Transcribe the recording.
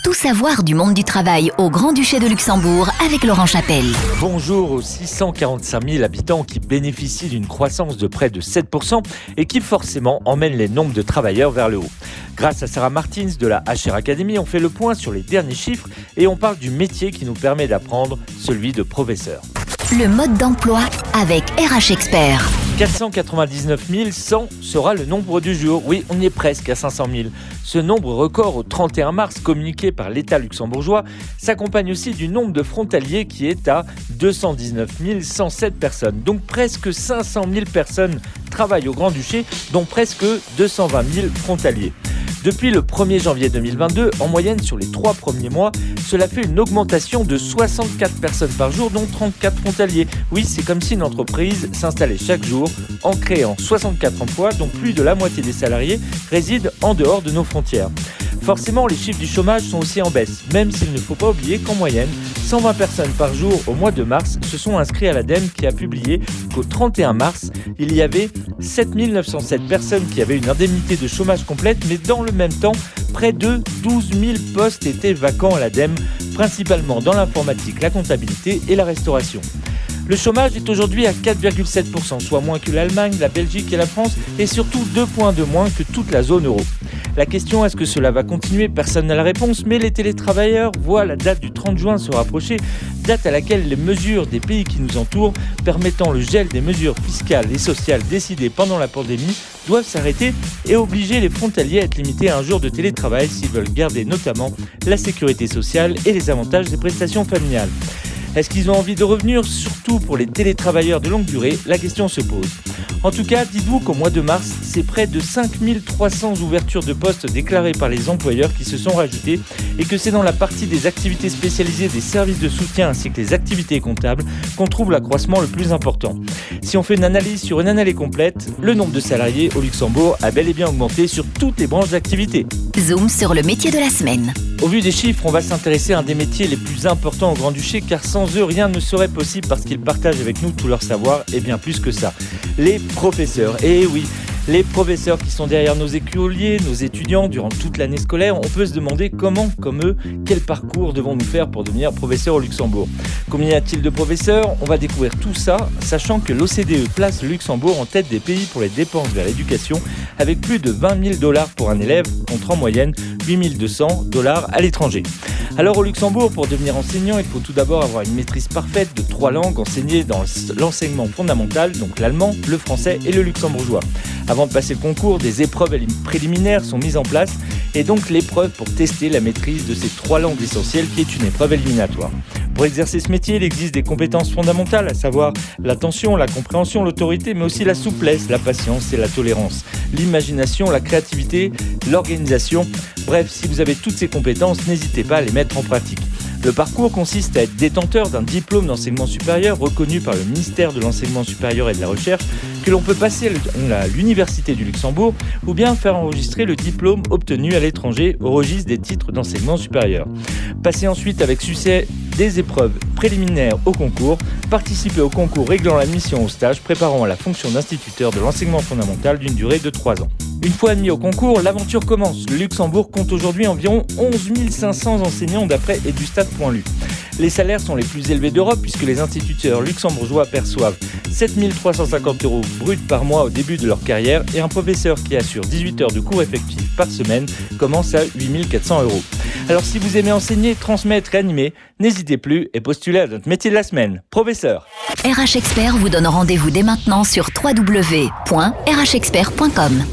Tout savoir du monde du travail au Grand-Duché de Luxembourg avec Laurent Chapelle. Bonjour aux 645 000 habitants qui bénéficient d'une croissance de près de 7% et qui forcément emmènent les nombres de travailleurs vers le haut. Grâce à Sarah Martins de la HR Academy, on fait le point sur les derniers chiffres et on parle du métier qui nous permet d'apprendre, celui de professeur. Le mode d'emploi avec RH Expert. 499 100 sera le nombre du jour. Oui, on y est presque à 500 000. Ce nombre record au 31 mars communiqué par l'État luxembourgeois s'accompagne aussi du nombre de frontaliers qui est à 219 107 personnes. Donc presque 500 000 personnes travaillent au Grand-Duché, dont presque 220 000 frontaliers. Depuis le 1er janvier 2022, en moyenne sur les 3 premiers mois, cela fait une augmentation de 64 personnes par jour, dont 34 frontaliers. Oui, c'est comme si une entreprise s'installait chaque jour en créant 64 emplois, dont plus de la moitié des salariés résident en dehors de nos frontières. Forcément, les chiffres du chômage sont aussi en baisse, même s'il ne faut pas oublier qu'en moyenne, 120 personnes par jour au mois de mars se sont inscrits à l'ADEME qui a publié qu'au 31 mars, il y avait 7 907 personnes qui avaient une indemnité de chômage complète, mais dans le même temps, près de 12 000 postes étaient vacants à l'ADEME, principalement dans l'informatique, la comptabilité et la restauration. Le chômage est aujourd'hui à 4,7%, soit moins que l'Allemagne, la Belgique et la France, et surtout 2 points de moins que toute la zone euro. La question, est-ce que cela va continuer ? Personne n'a la réponse, mais les télétravailleurs voient la date du 30 juin se rapprocher, date à laquelle les mesures des pays qui nous entourent, permettant le gel des mesures fiscales et sociales décidées pendant la pandémie, doivent s'arrêter et obliger les frontaliers à être limités à un jour de télétravail s'ils veulent garder notamment la sécurité sociale et les avantages des prestations familiales. Est-ce qu'ils ont envie de revenir, surtout pour les télétravailleurs de longue durée ? La question se pose. En tout cas, dites-vous qu'au mois de mars, c'est près de 5300 ouvertures de postes déclarées par les employeurs qui se sont rajoutées et que c'est dans la partie des activités spécialisées des services de soutien ainsi que les activités comptables qu'on trouve l'accroissement le plus important. Si on fait une analyse sur une année complète, le nombre de salariés au Luxembourg a bel et bien augmenté sur toutes les branches d'activité. Zoom sur le métier de la semaine. Au vu des chiffres, on va s'intéresser à un des métiers les plus importants au Grand-Duché car sans eux, rien ne serait possible parce qu'ils partagent avec nous tout leur savoir et bien plus que ça. Les professeurs. Et oui, les professeurs qui sont derrière nos écoliers, nos étudiants durant toute l'année scolaire, on peut se demander comment, comme eux, quel parcours devons-nous faire pour devenir professeur au Luxembourg. Combien y a-t-il de professeurs ? On va découvrir tout ça, sachant que l'OCDE place le Luxembourg en tête des pays pour les dépenses vers l'éducation, avec plus de 20 000 $ pour un élève, contre en moyenne 8 200 $ à l'étranger. Alors au Luxembourg, pour devenir enseignant, il faut tout d'abord avoir une maîtrise parfaite de 3 langues enseignées dans l'enseignement fondamental, donc l'allemand, le français et le luxembourgeois. Avant de passer le concours, des épreuves préliminaires sont mises en place et donc l'épreuve pour tester la maîtrise de ces 3 langues essentielles qui est une épreuve éliminatoire. Pour exercer ce métier, il existe des compétences fondamentales, à savoir l'attention, la compréhension, l'autorité, mais aussi la souplesse, la patience et la tolérance, l'imagination, la créativité, l'organisation. Bref, si vous avez toutes ces compétences, n'hésitez pas à les mettre en pratique. Le parcours consiste à être détenteur d'un diplôme d'enseignement supérieur reconnu par le ministère de l'Enseignement supérieur et de la Recherche que l'on peut passer à l'Université du Luxembourg ou bien faire enregistrer le diplôme obtenu à l'étranger au registre des titres d'enseignement supérieur. Passer ensuite avec succès des épreuves préliminaires au concours, participer au concours réglant l'admission au stage préparant à la fonction d'instituteur de l'enseignement fondamental d'une durée de 3 ans. Une fois admis au concours, l'aventure commence. Le Luxembourg compte aujourd'hui environ 11 500 enseignants d'après edustat.lu. Les salaires sont les plus élevés d'Europe puisque les instituteurs luxembourgeois perçoivent 7 350 € bruts par mois au début de leur carrière et un professeur qui assure 18 heures de cours effectifs par semaine commence à 8 400 €. Alors si vous aimez enseigner, transmettre et animer, n'hésitez plus et postulez à notre métier de la semaine, professeur. RH Expert vous donne rendez-vous dès maintenant sur www.rhexpert.com.